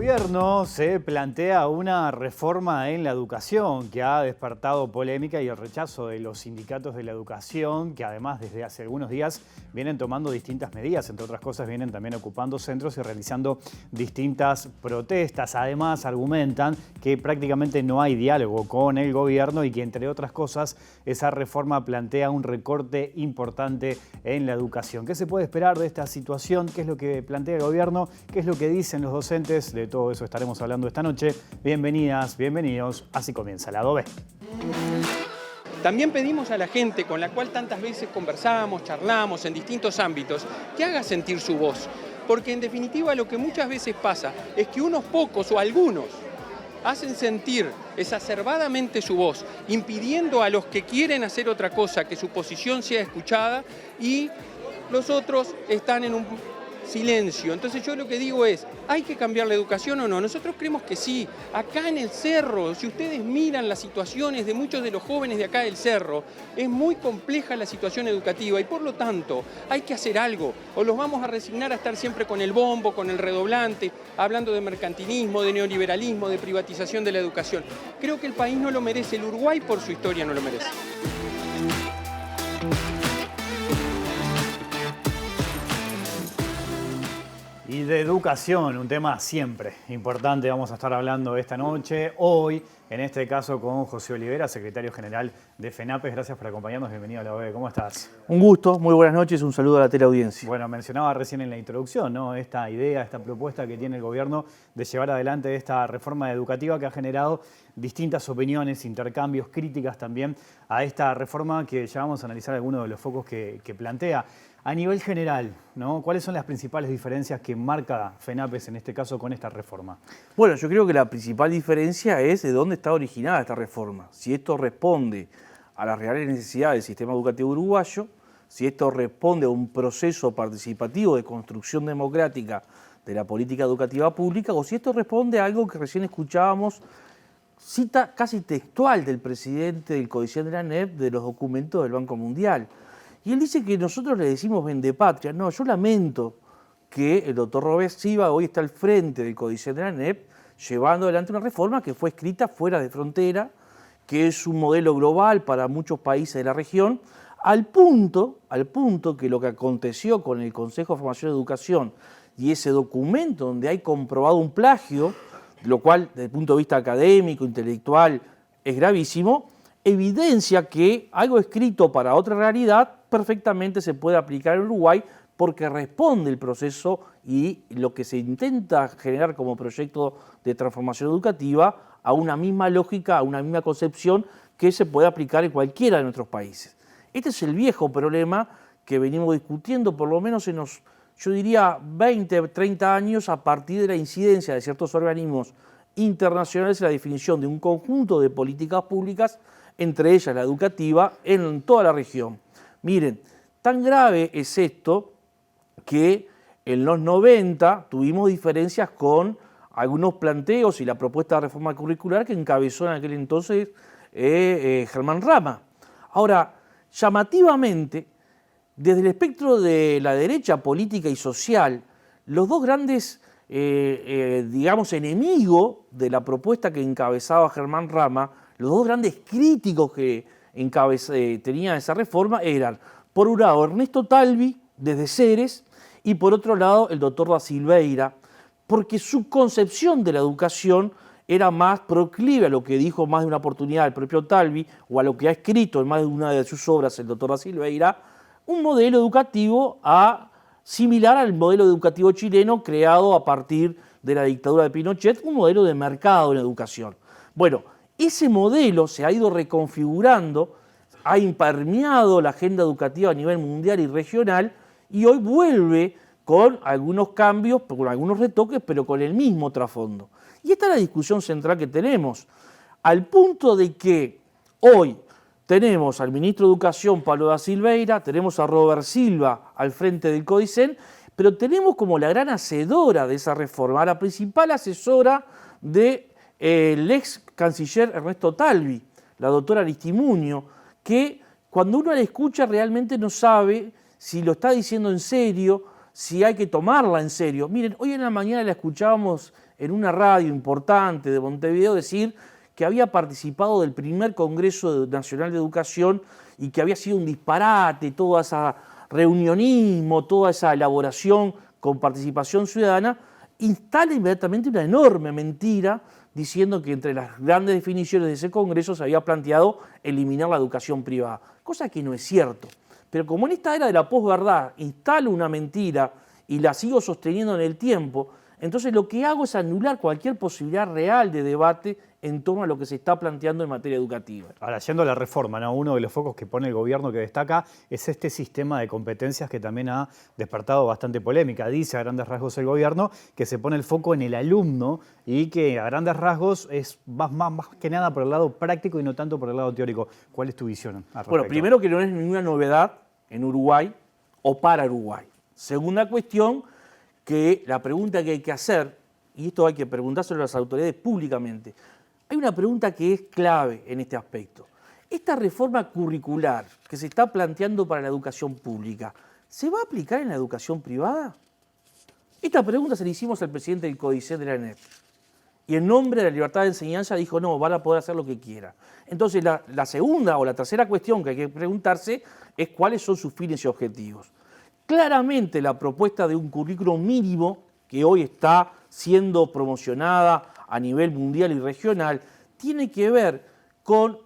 gobierno se plantea una reforma en la educación que ha despertado polémica y el rechazo de los sindicatos de la educación, que además desde hace algunos días vienen tomando distintas medidas, entre otras cosas vienen también ocupando centros y realizando distintas protestas. Además argumentan que prácticamente no hay diálogo con el gobierno y que entre otras cosas esa reforma plantea un recorte importante en la educación. ¿Qué se puede esperar de esta situación? ¿Qué es lo que plantea el gobierno? ¿Qué es lo que dicen los docentes? De todo eso estaremos hablando esta noche. Bienvenidas, bienvenidos. Así comienza Lado B. También pedimos a la gente con la cual tantas veces conversamos, charlamos en distintos ámbitos, que haga sentir su voz. Porque en definitiva lo que muchas veces pasa es que unos pocos o algunos hacen sentir exacerbadamente su voz, impidiendo a los que quieren hacer otra cosa que su posición sea escuchada, y los otros están en un silencio. Entonces yo lo que digo es, ¿hay que cambiar la educación o no? Nosotros creemos que sí. Acá en el Cerro, si ustedes miran las situaciones de muchos de los jóvenes de acá del Cerro, es muy compleja la situación educativa y por lo tanto hay que hacer algo. O los vamos a resignar a estar siempre con el bombo, con el redoblante, hablando de mercantilismo, de neoliberalismo, de privatización de la educación. Creo que el país no lo merece, el Uruguay por su historia no lo merece. Y de educación, un tema siempre importante, vamos a estar hablando esta noche, hoy, en este caso con José Olivera, secretario general de FENAPES. Gracias por acompañarnos, bienvenido a la OE, ¿cómo estás? Un gusto, muy buenas noches, un saludo a la teleaudiencia. Bueno, mencionaba recién en la introducción, ¿no?, esta idea, esta propuesta que tiene el gobierno de llevar adelante esta reforma educativa que ha generado distintas opiniones, intercambios, críticas también a esta reforma que ya vamos a analizar algunos de los focos que plantea. A nivel general, ¿no?, ¿cuáles son las principales diferencias que marca FENAPES en este caso con esta reforma? Bueno, yo creo que la principal diferencia es de dónde está originada esta reforma. Si esto responde a las reales necesidades del sistema educativo uruguayo, si esto responde a un proceso participativo de construcción democrática de la política educativa pública, o si esto responde a algo que recién escuchábamos, cita casi textual del presidente del Codicen de la ANEP de los documentos del Banco Mundial. Y él dice que nosotros le decimos vendepatria. No, yo lamento que el doctor Robert Silva hoy está al frente del Codicen de la ANEP llevando adelante una reforma que fue escrita fuera de frontera, que es un modelo global para muchos países de la región, al punto que lo que aconteció con el Consejo de Formación y Educación y ese documento donde hay comprobado un plagio, lo cual desde el punto de vista académico, intelectual, es gravísimo, evidencia que algo escrito para otra realidad perfectamente se puede aplicar en Uruguay porque responde el proceso y lo que se intenta generar como proyecto de transformación educativa a una misma lógica, a una misma concepción que se puede aplicar en cualquiera de nuestros países. Este es el viejo problema que venimos discutiendo por lo menos en los, yo diría, 20, 30 años a partir de la incidencia de ciertos organismos internacionales en la definición de un conjunto de políticas públicas, entre ellas la educativa, en toda la región. Miren, tan grave es esto que en los 90 tuvimos diferencias con algunos planteos y la propuesta de reforma curricular que encabezó en aquel entonces Germán Rama. Ahora, llamativamente, desde el espectro de la derecha política y social, los dos grandes, digamos, enemigos de la propuesta que encabezaba Germán Rama, los dos grandes críticos que tenía esa reforma eran, por un lado, Ernesto Talvi, desde Ceres, y por otro lado, el doctor Da Silveira, porque su concepción de la educación era más proclive a lo que dijo más de una oportunidad el propio Talvi, o a lo que ha escrito en más de una de sus obras el doctor Da Silveira, un modelo educativo similar al modelo educativo chileno creado a partir de la dictadura de Pinochet, un modelo de mercado en educación. Bueno, ese modelo se ha ido reconfigurando, ha impermeado la agenda educativa a nivel mundial y regional y hoy vuelve con algunos cambios, con algunos retoques, pero con el mismo trasfondo. Y esta es la discusión central que tenemos, al punto de que hoy tenemos al ministro de Educación, Pablo Da Silveira, tenemos a Robert Silva al frente del Codicen, pero tenemos como la gran hacedora de esa reforma, la principal asesora del ex canciller Ernesto Talvi, la doctora Aristimuño, que cuando uno la escucha realmente no sabe si lo está diciendo en serio, si hay que tomarla en serio. Miren, hoy en la mañana la escuchábamos en una radio importante de Montevideo decir que había participado del primer Congreso Nacional de Educación y que había sido un disparate, todo ese reunionismo, toda esa elaboración con participación ciudadana, instala inmediatamente una enorme mentira diciendo que entre las grandes definiciones de ese Congreso se había planteado eliminar la educación privada, cosa que no es cierto. Pero como en esta era de la posverdad instalo una mentira y la sigo sosteniendo en el tiempo, entonces lo que hago es anular cualquier posibilidad real de debate en torno a lo que se está planteando en materia educativa. Ahora, yendo a la reforma, ¿no? Uno de los focos que pone el gobierno que destaca es este sistema de competencias que también ha despertado bastante polémica. Dice a grandes rasgos el gobierno que se pone el foco en el alumno y que a grandes rasgos es más que nada por el lado práctico y no tanto por el lado teórico. ¿Cuál es tu visión al respecto? Bueno, primero que no es ninguna novedad en Uruguay o para Uruguay. Segunda cuestión, que la pregunta que hay que hacer, y esto hay que preguntárselo a las autoridades públicamente, hay una pregunta que es clave en este aspecto. ¿Esta reforma curricular que se está planteando para la educación pública, ¿se va a aplicar en la educación privada? Esta pregunta se la hicimos al presidente del CODICET de la ANEP. Y en nombre de la libertad de enseñanza dijo, no, van a poder hacer lo que quieran. Entonces, la segunda o la tercera cuestión que hay que preguntarse es cuáles son sus fines y objetivos. Claramente la propuesta de un currículum mínimo que hoy está siendo promocionada a nivel mundial y regional tiene que ver con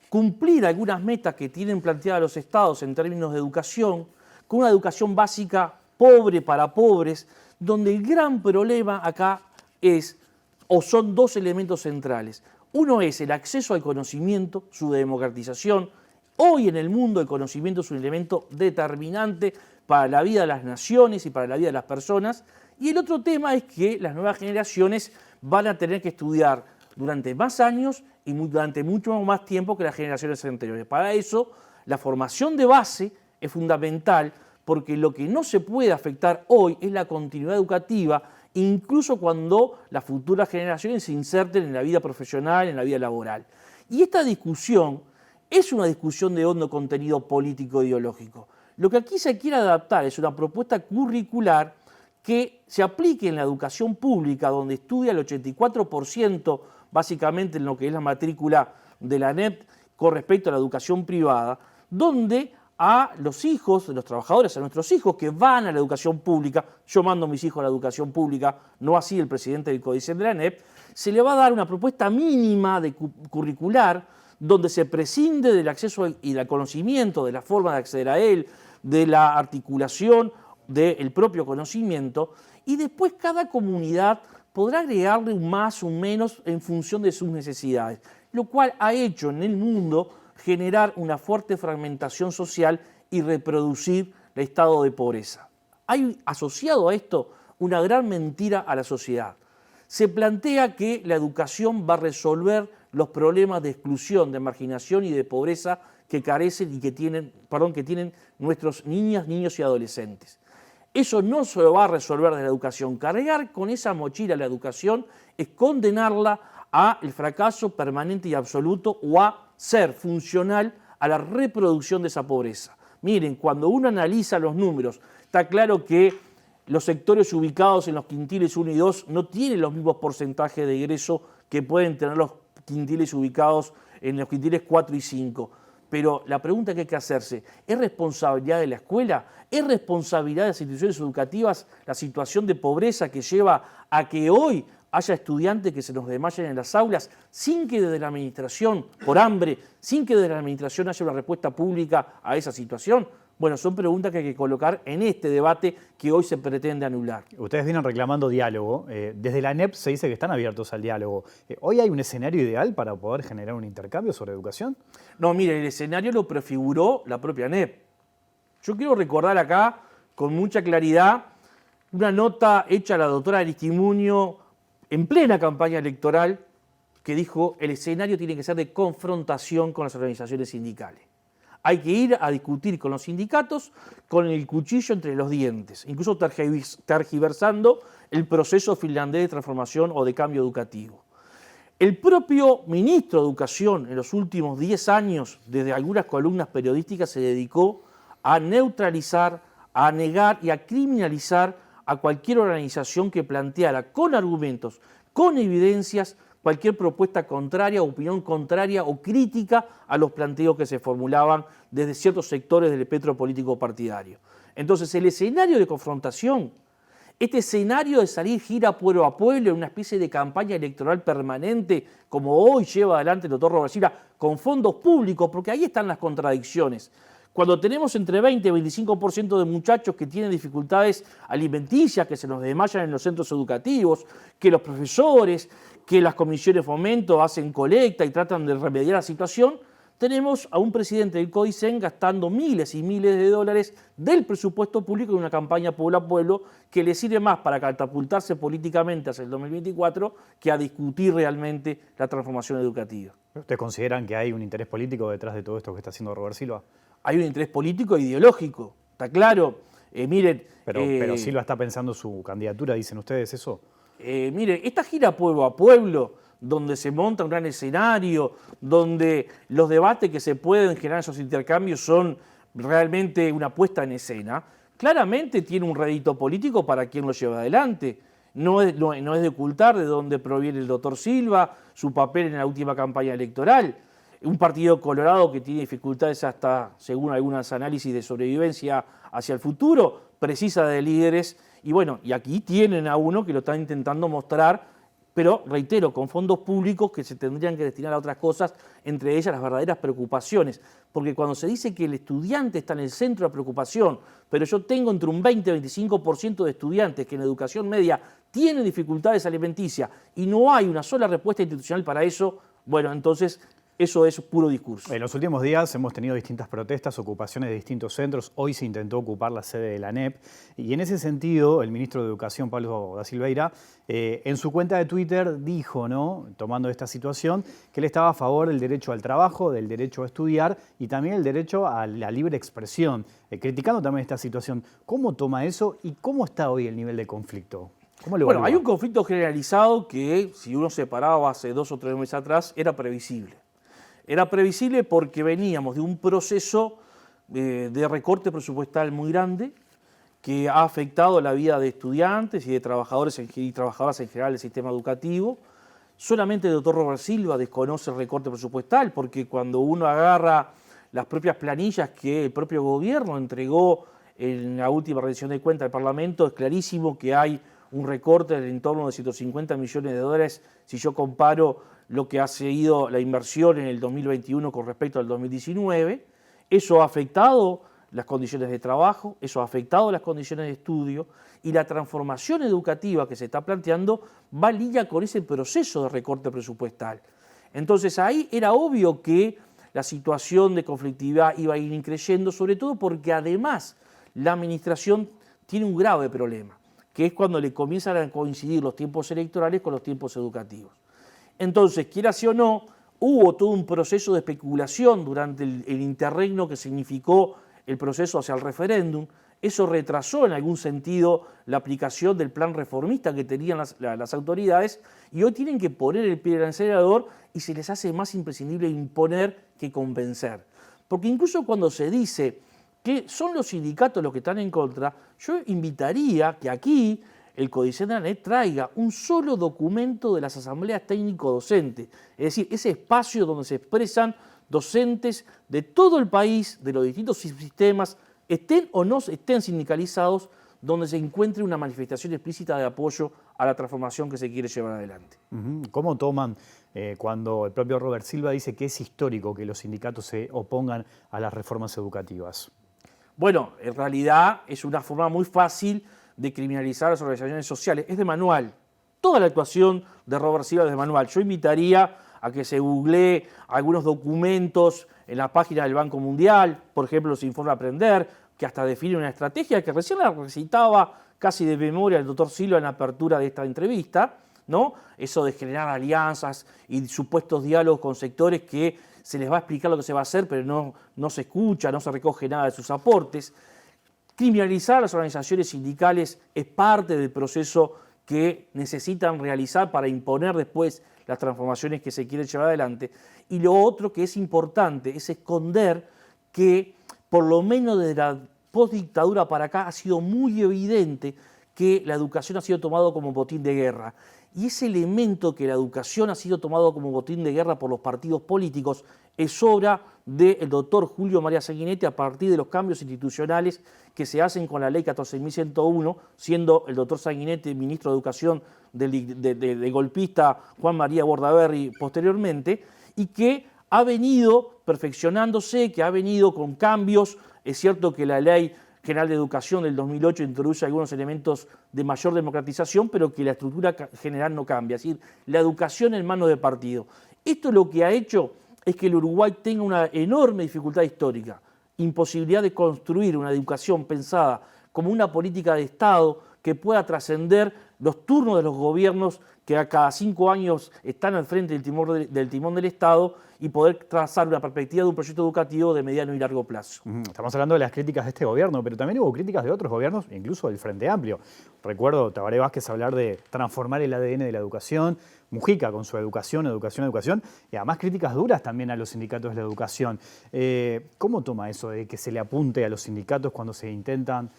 cumplir algunas metas que tienen planteadas los estados en términos de educación, con una educación básica pobre para pobres, donde el gran problema acá es, o son dos elementos centrales. Uno es el acceso al conocimiento, su democratización. Hoy en el mundo el conocimiento es un elemento determinante para la vida de las naciones y para la vida de las personas. Y el otro tema es que las nuevas generaciones van a tener que estudiar durante más años y durante mucho más tiempo que las generaciones anteriores. Para eso, la formación de base es fundamental porque lo que no se puede afectar hoy es la continuidad educativa, incluso cuando las futuras generaciones se inserten en la vida profesional, en la vida laboral. Y esta discusión es una discusión de hondo contenido político-ideológico. Lo que aquí se quiere adaptar es una propuesta curricular que se aplique en la educación pública, donde estudia el 84% básicamente en lo que es la matrícula de la ANEP con respecto a la educación privada, donde a los hijos de los trabajadores, a nuestros hijos que van a la educación pública, yo mando a mis hijos a la educación pública, no así el presidente del CODICET de la ANEP, se le va a dar una propuesta mínima de curricular donde se prescinde del acceso y del conocimiento, de la forma de acceder a él, de la articulación del propio conocimiento, y después cada comunidad podrá agregarle un más, un menos en función de sus necesidades, lo cual ha hecho en el mundo generar una fuerte fragmentación social y reproducir el estado de pobreza. Hay asociado a esto una gran mentira a la sociedad. Se plantea que la educación va a resolver los problemas de exclusión, de marginación y de pobreza que carecen y que tienen nuestros niñas, niños y adolescentes. Eso no se lo va a resolver de la educación. Cargar con esa mochila la educación es condenarla al fracaso permanente y absoluto o a ser funcional a la reproducción de esa pobreza. Miren, cuando uno analiza los números, está claro que los sectores ubicados en los quintiles 1 y 2 no tienen los mismos porcentajes de ingreso que pueden tener los quintiles ubicados en los quintiles 4 y 5. Pero la pregunta que hay que hacerse, ¿es responsabilidad de la escuela? ¿Es responsabilidad de las instituciones educativas la situación de pobreza que lleva a que hoy haya estudiantes que se nos desmayen en las aulas sin que desde la administración, por hambre, sin que desde la administración haya una respuesta pública a esa situación? Bueno, son preguntas que hay que colocar en este debate que hoy se pretende anular. Ustedes vienen reclamando diálogo. Desde la ANEP se dice que están abiertos al diálogo. ¿Hoy hay un escenario ideal para poder generar un intercambio sobre educación? No, mire, el escenario lo prefiguró la propia ANEP. Yo quiero recordar acá con mucha claridad una nota hecha a la doctora Aristimuño en plena campaña electoral que dijo el escenario tiene que ser de confrontación con las organizaciones sindicales. Hay que ir a discutir con los sindicatos con el cuchillo entre los dientes, incluso tergiversando el proceso finlandés de transformación o de cambio educativo. El propio ministro de Educación en los últimos 10 años, desde algunas columnas periodísticas, se dedicó a neutralizar, a negar y a criminalizar a cualquier organización que planteara con argumentos, con evidencias, cualquier propuesta contraria, opinión contraria o crítica a los planteos que se formulaban desde ciertos sectores del espectro político partidario. Entonces, el escenario de confrontación, este escenario de salir gira pueblo a pueblo en una especie de campaña electoral permanente, como hoy lleva adelante el doctor Robert Silva, con fondos públicos, porque ahí están las contradicciones. Cuando tenemos entre 20 y 25% de muchachos que tienen dificultades alimenticias, que se nos desmayan en los centros educativos, que los profesores, que las comisiones de fomento hacen colecta y tratan de remediar la situación, tenemos a un presidente del CODICEN gastando miles y miles de dólares del presupuesto público en una campaña pueblo a pueblo que le sirve más para catapultarse políticamente hacia el 2024 que a discutir realmente la transformación educativa. ¿Ustedes consideran que hay un interés político detrás de todo esto que está haciendo Robert Silva? Hay un interés político e ideológico, está claro. Miren, pero Silva está pensando su candidatura, ¿dicen ustedes eso? Miren, esta gira pueblo a pueblo, donde se monta un gran escenario, donde los debates que se pueden generar en esos intercambios son realmente una puesta en escena, claramente tiene un rédito político para quien lo lleva adelante. No es de ocultar de dónde proviene el doctor Silva, su papel en la última campaña electoral. Un partido colorado que tiene dificultades hasta, según algunos análisis de sobrevivencia hacia el futuro, precisa de líderes. Y bueno, y aquí tienen a uno que lo está intentando mostrar, pero reitero, con fondos públicos que se tendrían que destinar a otras cosas, entre ellas las verdaderas preocupaciones. Porque cuando se dice que el estudiante está en el centro de la preocupación, pero yo tengo entre un 20 y 25% de estudiantes que en educación media tienen dificultades alimenticias y no hay una sola respuesta institucional para eso, bueno, entonces eso es puro discurso. En los últimos días hemos tenido distintas protestas, ocupaciones de distintos centros. Hoy se intentó ocupar la sede de la ANEP. Y en ese sentido, el ministro de Educación, Pablo da Silveira, en su cuenta de Twitter dijo, ¿no?, tomando esta situación, que él estaba a favor del derecho al trabajo, del derecho a estudiar y también el derecho a la libre expresión, criticando también esta situación. ¿Cómo toma eso y cómo está hoy el nivel de conflicto? ¿Cómo lo evalúa? Bueno, hay un conflicto generalizado que, si uno se paraba hace 2 o 3 meses atrás, era previsible. Era previsible porque veníamos de un proceso de recorte presupuestal muy grande que ha afectado la vida de estudiantes y de trabajadores y trabajadoras en general del sistema educativo. Solamente el doctor Robert Silva desconoce el recorte presupuestal porque cuando uno agarra las propias planillas que el propio gobierno entregó en la última rendición de cuentas del Parlamento, es clarísimo que hay un recorte del entorno de 150 millones de dólares si yo comparo lo que ha sido la inversión en el 2021 con respecto al 2019. Eso ha afectado las condiciones de trabajo, eso ha afectado las condiciones de estudio y la transformación educativa que se está planteando va en línea con ese proceso de recorte presupuestal. Entonces ahí era obvio que la situación de conflictividad iba a ir increyendo, sobre todo porque además la administración tiene un grave problema, que es cuando le comienzan a coincidir los tiempos electorales con los tiempos educativos. Entonces, quiera sí o no, hubo todo un proceso de especulación durante el interregno que significó el proceso hacia el referéndum. Eso retrasó en algún sentido la aplicación del plan reformista que tenían las autoridades y hoy tienen que poner el pie en el acelerador y se les hace más imprescindible imponer que convencer. Porque incluso cuando se dice que son los sindicatos los que están en contra, yo invitaría que aquí el CODICEN de la ANEP traiga un solo documento de las asambleas técnico-docentes, es decir, ese espacio donde se expresan docentes de todo el país, de los distintos sistemas, estén o no estén sindicalizados, donde se encuentre una manifestación explícita de apoyo a la transformación que se quiere llevar adelante. ¿Cómo toman cuando el propio Robert Silva dice que es histórico que los sindicatos se opongan a las reformas educativas? Bueno, en realidad es una forma muy fácil de criminalizar a las organizaciones sociales. Es de manual. Toda la actuación de Robert Silva es de manual. Yo invitaría a que se googlee algunos documentos en la página del Banco Mundial, por ejemplo, los Informe Aprender, que hasta define una estrategia que recién la recitaba casi de memoria el doctor Silva en la apertura de esta entrevista, ¿no? Eso de generar alianzas y supuestos diálogos con sectores que se les va a explicar lo que se va a hacer, pero no se escucha, no se recoge nada de sus aportes. Criminalizar a las organizaciones sindicales es parte del proceso que necesitan realizar para imponer después las transformaciones que se quieren llevar adelante. Y lo otro que es importante es esconder que, por lo menos desde la postdictadura para acá, ha sido muy evidente que la educación ha sido tomado como botín de guerra. Y ese elemento que la educación ha sido tomado como botín de guerra por los partidos políticos es obra del doctor Julio María Sanguinetti a partir de los cambios institucionales que se hacen con la ley 14.101, siendo el doctor Sanguinetti ministro de Educación del golpista Juan María Bordaberry posteriormente, y que ha venido perfeccionándose, que ha venido con cambios. Es cierto que la Ley General de Educación del 2008 introduce algunos elementos de mayor democratización, pero que la estructura general no cambia, es decir, la educación en manos de partido. Esto lo que ha hecho es que el Uruguay tenga una enorme dificultad histórica, imposibilidad de construir una educación pensada como una política de Estado que pueda trascender los turnos de los gobiernos que a cada 5 años están al frente del timón del Estado y poder trazar una perspectiva de un proyecto educativo de mediano y largo plazo. Estamos hablando de las críticas de este gobierno, pero también hubo críticas de otros gobiernos, incluso del Frente Amplio. Recuerdo a Tabaré Vázquez hablar de transformar el ADN de la educación, Mujica con su educación, y además críticas duras también a los sindicatos de la educación. ¿Cómo toma eso de que se le apunte a los sindicatos cuando se intentan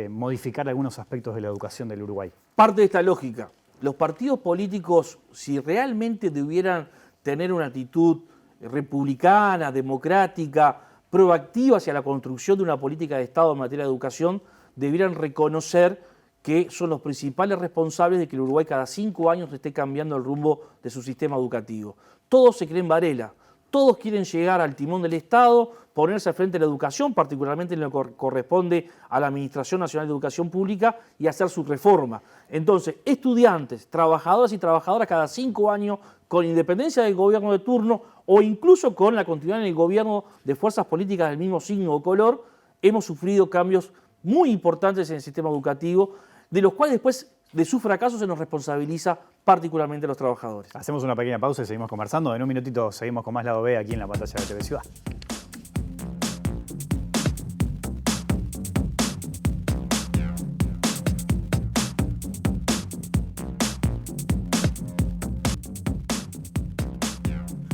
modificar algunos aspectos de la educación del Uruguay? Parte de esta lógica. Los partidos políticos, si realmente debieran tener una actitud republicana, democrática, proactiva hacia la construcción de una política de Estado en materia de educación, debieran reconocer que son los principales responsables de que el Uruguay cada 5 años esté cambiando el rumbo de su sistema educativo. Todos se creen Varela, todos quieren llegar al timón del Estado, ponerse al frente de la educación, particularmente en lo que corresponde a la Administración Nacional de Educación Pública, y hacer su reforma. Entonces, estudiantes, trabajadores y trabajadoras cada 5 años, con independencia del gobierno de turno o incluso con la continuidad en el gobierno de fuerzas políticas del mismo signo o color, hemos sufrido cambios muy importantes en el sistema educativo, de los cuales después de su fracaso se nos responsabiliza particularmente a los trabajadores. Hacemos una pequeña pausa y seguimos conversando. En un minutito seguimos con más Lado B aquí en la pantalla de TV Ciudad.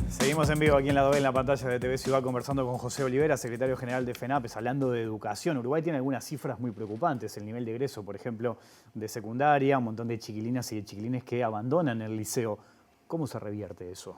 Seguimos en vivo aquí en Lado B en la pantalla de TV Ciudad conversando con José Olivera, secretario general de FENAPES, hablando de educación. Uruguay tiene algunas cifras muy preocupantes. El nivel de egreso, por ejemplo, de secundaria, un montón de chiquilinas y de chiquilines que abandonan el liceo. ¿Cómo se revierte eso?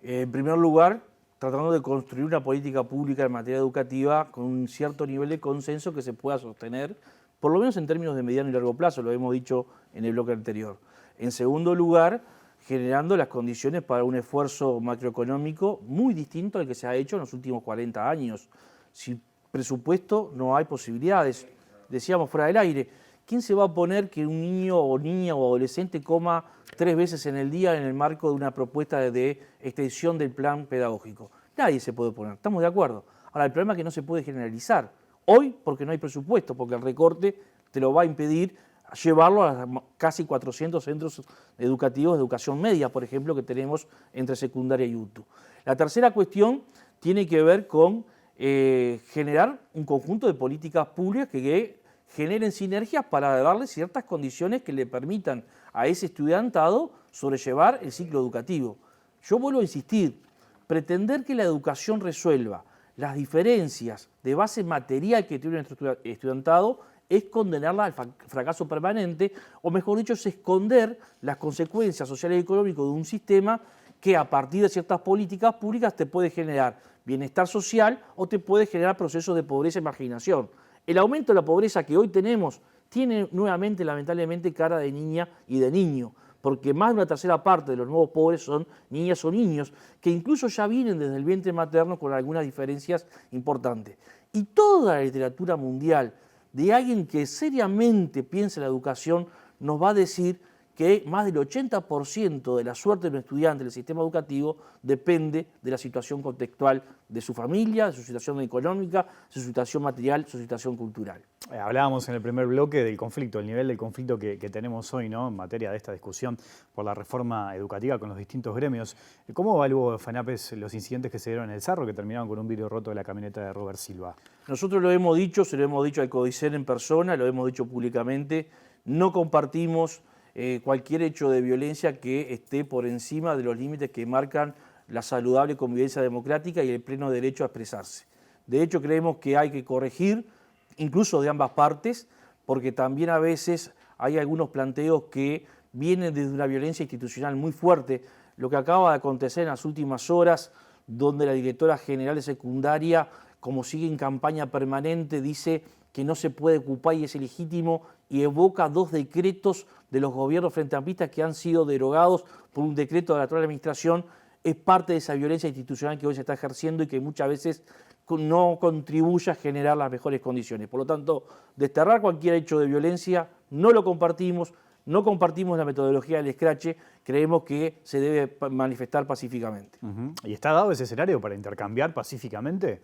En primer lugar, tratando de construir una política pública en materia educativa con un cierto nivel de consenso que se pueda sostener, por lo menos en términos de mediano y largo plazo, lo hemos dicho en el bloque anterior. En segundo lugar, generando las condiciones para un esfuerzo macroeconómico muy distinto al que se ha hecho en los últimos 40 años. Sin presupuesto no hay posibilidades. Decíamos fuera del aire, ¿quién se va a poner que un niño o niña o adolescente coma 3 veces en el día en el marco de una propuesta de extensión del plan pedagógico? Nadie se puede poner, estamos de acuerdo. Ahora, el problema es que no se puede generalizar. Hoy porque no hay presupuesto, porque el recorte te lo va a impedir llevarlo a casi 400 centros educativos de educación media, por ejemplo, que tenemos entre secundaria y UTU. La tercera cuestión tiene que ver con generar un conjunto de políticas públicas que generen sinergias para darle ciertas condiciones que le permitan a ese estudiantado sobrellevar el ciclo educativo. Yo vuelvo a insistir, pretender que la educación resuelva las diferencias de base material que tiene nuestro estudiantado es condenarla al fracaso permanente, o mejor dicho, es esconder las consecuencias sociales y económicas de un sistema que a partir de ciertas políticas públicas te puede generar bienestar social o te puede generar procesos de pobreza y marginación. El aumento de la pobreza que hoy tenemos tiene nuevamente, lamentablemente, cara de niña y de niño, porque más de una tercera parte de los nuevos pobres son niñas o niños, que incluso ya vienen desde el vientre materno con algunas diferencias importantes. Y toda la literatura mundial de alguien que seriamente piensa en la educación nos va a decir que más del 80% de la suerte de un estudiante del sistema educativo depende de la situación contextual de su familia, de su situación económica, su situación material, su situación cultural. Hablábamos en el primer bloque del conflicto, el nivel del conflicto que tenemos hoy, ¿no?, en materia de esta discusión por la reforma educativa con los distintos gremios. ¿Cómo evaluó FENAPES los incidentes que se dieron en el Cerro, que terminaron con un vidrio roto de la camioneta de Robert Silva? Nosotros lo hemos dicho, se lo hemos dicho al CODICEN en persona, lo hemos dicho públicamente, no compartimos cualquier hecho de violencia que esté por encima de los límites que marcan la saludable convivencia democrática y el pleno derecho a expresarse. De hecho, creemos que hay que corregir, incluso de ambas partes, porque también a veces hay algunos planteos que vienen desde una violencia institucional muy fuerte. Lo que acaba de acontecer en las últimas horas, donde la directora general de secundaria, como sigue en campaña permanente, dice que no se puede ocupar y es ilegítimo, y evoca 2 decretos de los gobiernos frente amplistas que han sido derogados por un decreto de la actual administración, es parte de esa violencia institucional que hoy se está ejerciendo y que muchas veces no contribuye a generar las mejores condiciones. Por lo tanto, desterrar cualquier hecho de violencia no lo compartimos, no compartimos la metodología del escrache, creemos que se debe manifestar pacíficamente. ¿Y está dado ese escenario para intercambiar pacíficamente?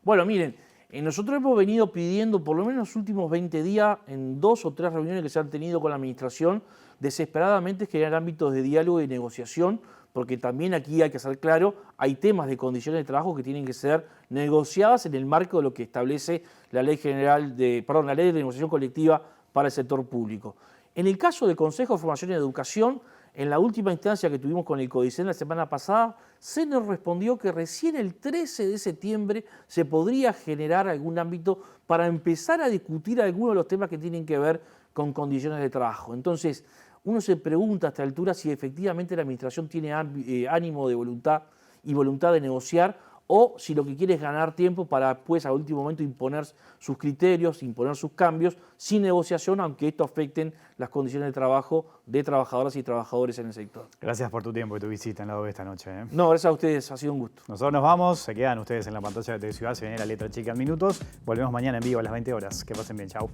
Bueno, miren, nosotros hemos venido pidiendo, por lo menos los últimos 20 días, en 2 o 3 reuniones que se han tenido con la administración, desesperadamente generar ámbitos de diálogo y negociación, porque también aquí hay que ser claro, hay temas de condiciones de trabajo que tienen que ser negociadas en el marco de lo que establece la Ley la Ley de Negociación Colectiva para el sector público. En el caso del Consejo de Formación y Educación, en la última instancia que tuvimos con el CODICEN la semana pasada, se nos respondió que recién el 13 de septiembre se podría generar algún ámbito para empezar a discutir algunos de los temas que tienen que ver con condiciones de trabajo. Entonces, uno se pregunta a esta altura si efectivamente la administración tiene ánimo de voluntad y voluntad de negociar, o si lo que quiere es ganar tiempo para después a último momento imponer sus criterios, imponer sus cambios, sin negociación, aunque esto afecten las condiciones de trabajo de trabajadoras y trabajadores en el sector. Gracias por tu tiempo y tu visita en la esta noche. No, gracias a ustedes, ha sido un gusto. Nosotros nos vamos, se quedan ustedes en la pantalla de Ciudad, se viene la letra chica en minutos. Volvemos mañana en vivo a las 20 horas. Que pasen bien, chau.